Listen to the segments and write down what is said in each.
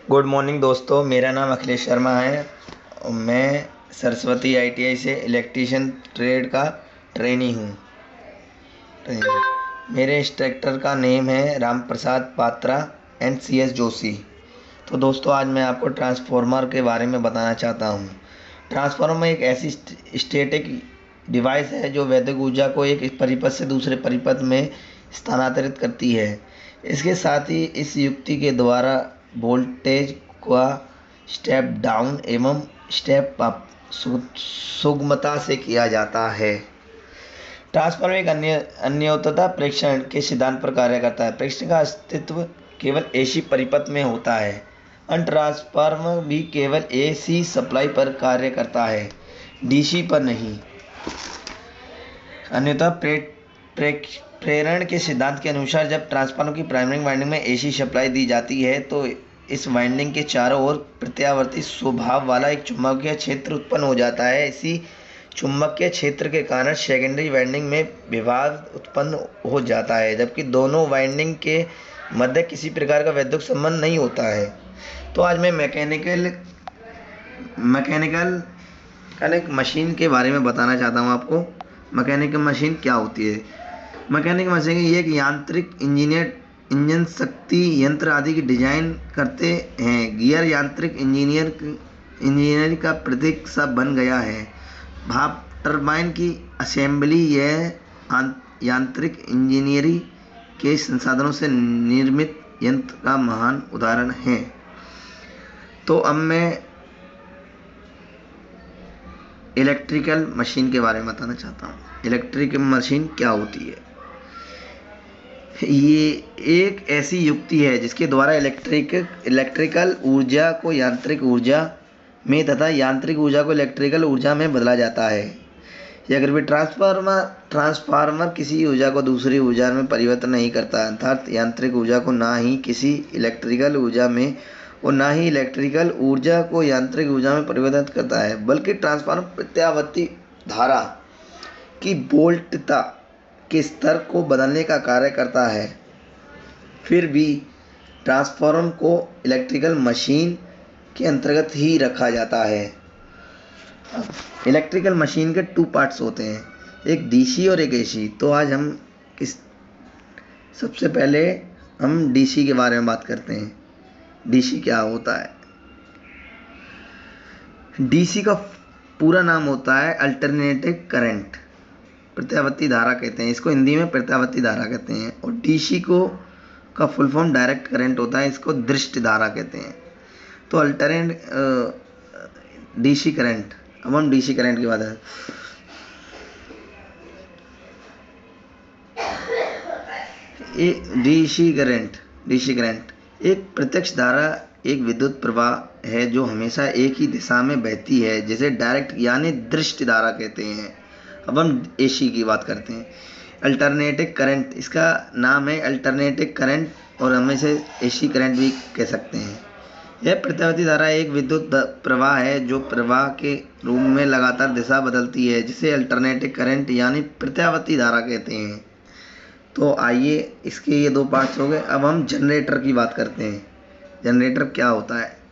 Good morning दोस्तों, मेरा नाम अखिलेश शर्मा है। मैं सरस्वती आईटीआई से इलेक्ट्रीशियन ट्रेड का ट्रेनी हूँ। मेरे इंस्ट्रक्टर का नेम है Ram Prasad Patra and C S Joshi. तो दोस्तों, आज मैं आपको ट्रांसफार्मर के बारे में बताना चाहता हूँ। ट्रांसफार्मर एक ऐसी स्टैटिक डिवाइस है जो वैद्युत ऊर्जा को एक परिपथ से दूसरे परिपथ में स्थानांतरित करती है। इसके साथ ही इस युक्ति के द्वारा वोल्टेज का स्टेप डाउन एवं स्टेप अप सुगमता से किया जाता है। ट्रांसफार्मर एक अन्योन्यता प्रेक्षण के सिद्धांत पर कार्य करता है। प्रेक्षण का अस्तित्व केवल एसी परिपथ में होता है। ट्रांसफार्मर भी केवल एसी सप्लाई पर कार्य करता है, डीसी पर नहीं। अन्यथा प्रेरण के सिद्धांत के अनुसार जब ट्रांसफार्मर की प्राइमरी वाइंडिंग में एसी सप्लाई दी जाती है तो इस वाइंडिंग के चारों ओर प्रत्यावर्ती स्वभाव वाला एक चुंबकीय क्षेत्र उत्पन्न हो जाता है। इसी चुंबकीय क्षेत्र के कारण सेकेंडरी वाइंडिंग में विवाद उत्पन्न हो जाता है, जबकि दोनों वाइंडिंग के मध्य किसी प्रकार का वैद्युत संबंध नहीं होता है। तो आज मैं मैकेनिकल एक मशीन के बारे में बताना चाहता हूँ आपको। मैकेनिकल मशीन क्या होती है? मैकेनिकल मशीन ये एक यांत्रिक इंजन शक्ति यंत्र आदि की डिजाइन करते हैं। गियर यांत्रिक इंजीनियरिंग का प्रतीक सा बन गया है। भाप टरबाइन की असेंबली यह यांत्रिक इंजीनियरिंग के संसाधनों से निर्मित यंत्र का महान उदाहरण है। तो अब मैं इलेक्ट्रिकल मशीन के बारे में बताना चाहता हूँ। इलेक्ट्रिकल मशीन क्या होती है? ये एक ऐसी युक्ति है जिसके द्वारा इलेक्ट्रिकल ऊर्जा को यांत्रिक ऊर्जा में तथा यांत्रिक ऊर्जा को इलेक्ट्रिकल ऊर्जा में बदला जाता है। या अगर भी ट्रांसफार्मर किसी ऊर्जा को दूसरी ऊर्जा में परिवर्तन नहीं करता, अर्थात यांत्रिक ऊर्जा को ना ही किसी इलेक्ट्रिकल ऊर्जा में और ना ही इलेक्ट्रिकल ऊर्जा को यांत्रिक ऊर्जा में परिवर्तित करता है, बल्कि ट्रांसफार्मर प्रत्यावर्ती धारा की वोल्टता के स्तर को बदलने का कार्य करता है। फिर भी ट्रांसफार्मर को इलेक्ट्रिकल मशीन के अंतर्गत ही रखा जाता है। इलेक्ट्रिकल मशीन के 2 पार्ट्स होते हैं, एक डीसी और एक एसी। तो आज हम सबसे पहले हम डीसी के बारे में बात करते हैं। डीसी क्या होता है? डीसी का पूरा नाम होता है अल्टरनेटिंग करंट, प्रत्यावर्ती धारा कहते हैं इसको, हिंदी में प्रत्यावर्ती धारा कहते हैं। और डीसी का फुल फॉर्म डायरेक्ट करंट होता है, इसको दृष्ट धारा कहते हैं। तो अल्टरनेट डीसी करंट, अब हम डीसी करंट की बात है। डीसी करंट एक प्रत्यक्ष धारा, एक विद्युत प्रवाह है जो हमेशा एक ही दिशा में बहती है, जिसे डायरेक्ट यानी दृष्ट धारा कहते हैं। अब हम एसी की बात करते हैं। अल्टरनेटिंग करंट, इसका नाम है अल्टरनेटिंग करंट और हम इसे एसी करंट भी कह सकते हैं। यह प्रत्यावर्ती धारा एक विद्युत प्रवाह है जो प्रवाह के रूप में लगातार दिशा बदलती है, जिसे अल्टरनेटिंग करंट यानी प्रत्यावर्ती धारा कहते हैं। तो आइए, इसके ये 2 पार्ट्स हो गए। अब हम जनरेटर की बात करते हैं। जनरेटर क्या होता है?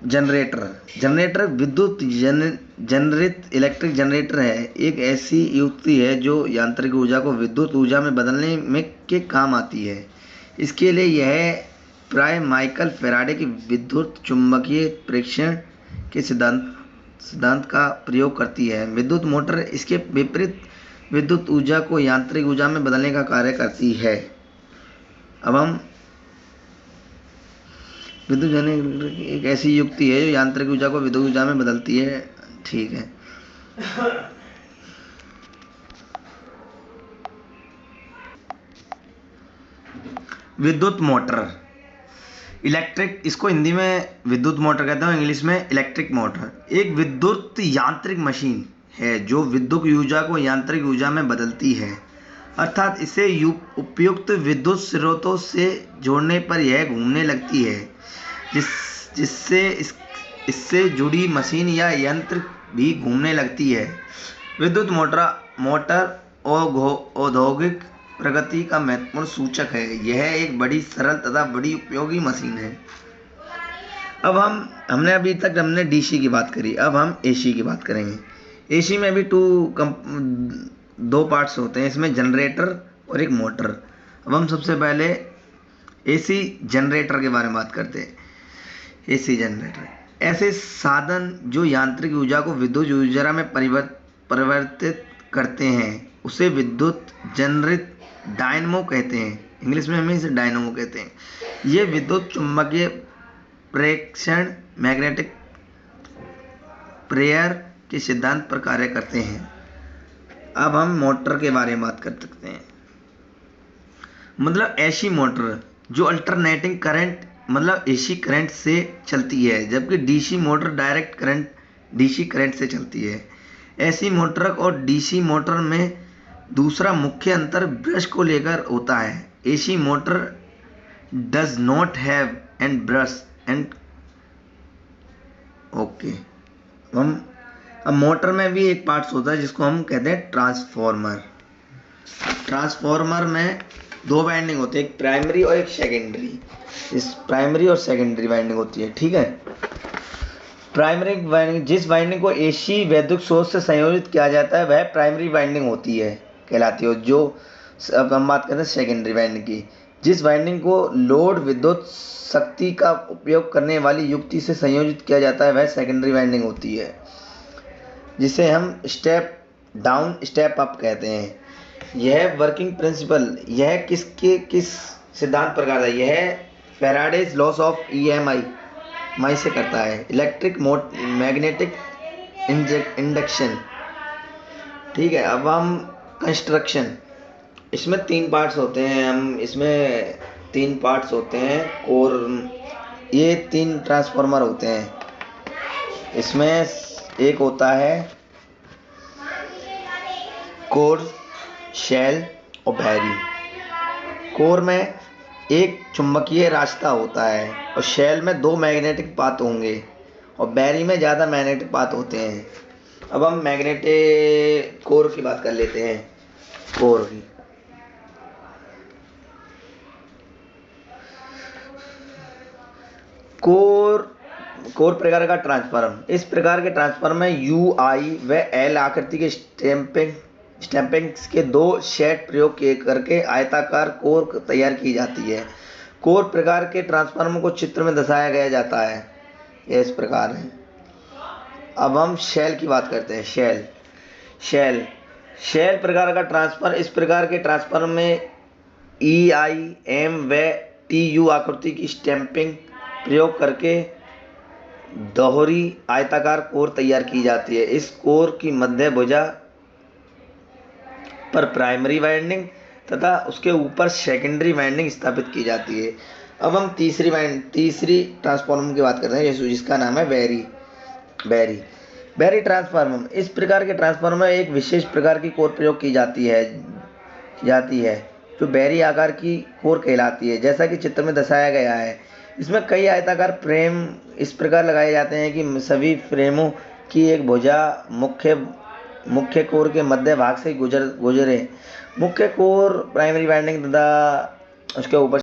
जनरेटर विद्युत जनरित इलेक्ट्रिक जनरेटर है। एक ऐसी युक्ति है जो यांत्रिक ऊर्जा को विद्युत ऊर्जा में बदलने में के काम आती है। इसके लिए यह प्राय माइकल फैराडे की विद्युत चुंबकीय प्रेक्षण के सिद्धांत का प्रयोग करती है। विद्युत मोटर इसके विपरीत विद्युत ऊर्जा को यांत्रिक ऊर्जा में बदलने का कार्य करती है। अब हम विद्युत जनरेटर एक ऐसी युक्ति है जो यांत्रिक ऊर्जा को विद्युत ऊर्जा में बदलती है। ठीक है। विद्युत मोटर, इसको हिंदी में विद्युत मोटर कहते हैं, इंग्लिश में इलेक्ट्रिक मोटर। एक विद्युत यांत्रिक मशीन है जो विद्युत ऊर्जा को यांत्रिक ऊर्जा में बदलती है, अर्थात इसे उपयुक्त विद्युत स्रोतों से जोड़ने पर यह घूमने लगती है, जिससे इससे जुड़ी मशीन या यंत्र भी घूमने लगती है। विद्युत मोटर औद्योगिक प्रगति का महत्वपूर्ण सूचक है। यह एक बड़ी सरल तथा बड़ी उपयोगी मशीन है। अब हमने अभी तक डीसी की बात करी, अब हम एसी की बात करेंगे। एसी में भी दो पार्ट्स होते हैं, इसमें जनरेटर और एक मोटर। अब हम सबसे पहले एसी जनरेटर के बारे में बात करते हैं। एसी जनरेटर ऐसे साधन जो यांत्रिक ऊर्जा को विद्युत ऊर्जा में परिवर्तित करते हैं उसे विद्युत जनरित डायनमो कहते हैं। इंग्लिश में हम इसे डायनमो कहते हैं। ये विद्युत चुम्बकीय प्रेक्षण मैग्नेटिक प्रेयर के सिद्धांत पर कार्य करते हैं। अब हम मोटर के बारे में बात कर सकते हैं। मतलब एसी मोटर जो अल्टरनेटिंग करंट मतलब एसी करंट से चलती है, जबकि DC motor direct current DC current से चलती है। एसी मोटर और डीसी मोटर में दूसरा मुख्य अंतर ब्रश को लेकर होता है। AC motor does not have and brush and okay. अब मोटर में भी एक पार्ट्स होता है जिसको हम कहते हैं ट्रांसफॉर्मर। ट्रांसफॉर्मर में दो वाइंडिंग होती है, एक प्राइमरी और एक सेकेंडरी। इस प्राइमरी और सेकेंडरी वाइंडिंग होती है, ठीक है। प्राइमरी वाइंडिंग, जिस वाइंडिंग को एसी वैद्युत स्रोत से संयोजित किया जाता है वह प्राइमरी वाइंडिंग होती है, कहलाती है। जो अब हम बात करते हैं सेकेंडरी वाइंडिंग की, जिस वाइंडिंग को लोड विद्युत शक्ति का उपयोग करने वाली युक्ति से संयोजित किया जाता है वह सेकेंडरी वाइंडिंग होती है, जिसे हम स्टेप डाउन स्टेप अप कहते हैं। यह वर्किंग प्रिंसिपल यह किस सिद्धांत प्रकार है? यह फैराडेज लॉस ऑफ ईएमआई से करता है, इलेक्ट्रिक मैग्नेटिक इंडक्शन, ठीक है। अब हम कंस्ट्रक्शन, इसमें तीन पार्ट्स होते हैं। और ये तीन ट्रांसफार्मर होते हैं। इसमें एक होता है कोर, शेल और बैरी। कोर में एक चुंबकीय रास्ता होता है और शेल में दो मैग्नेटिक पाथ होंगे और बैरी में ज़्यादा मैग्नेटिक पाथ होते हैं। अब हम मैग्नेटिक कोर की बात कर लेते हैं। कोर की कोर प्रकार का ट्रांसफार्मर, इस प्रकार के ट्रांसफार्मर में यू आई व एल आकृति के स्टैंपिंग्स के दो सेट प्रयोग करके आयताकार कोर तैयार की जाती है। कोर प्रकार के ट्रांसफार्मर को चित्र में दर्शाया गया जाता है, यह इस प्रकार है। अब हम शेल की बात करते हैं। शेल प्रकार का ट्रांसफार्मर, इस प्रकार के ट्रांसफार्मर में ई आई एम व टी यू आकृति की स्टैंपिंग प्रयोग करके दोहरी आयताकार कोर तैयार की जाती है। इस कोर की मध्य भुजा पर प्राइमरी वाइंडिंग तथा उसके ऊपर सेकेंडरी वाइंडिंग स्थापित की जाती है। अब हम तीसरी ट्रांसफार्मर की बात करते हैं जिसका नाम है बैरी ट्रांसफार्मर। इस प्रकार के ट्रांसफार्मर में एक विशेष प्रकार की कोर प्रयोग की जाती है जो बैरी आकार की कोर कहलाती है, जैसा कि चित्र में दर्शाया गया है। इसमें कई आयताकार फ्रेम इस प्रकार लगाए जाते हैं कि सभी फ्रेमों की एक भुजा मुख्य कोर के मध्य भाग से गुजरे। मुख्य कोर प्राइमरी वाइंडिंग तथा उसके ऊपर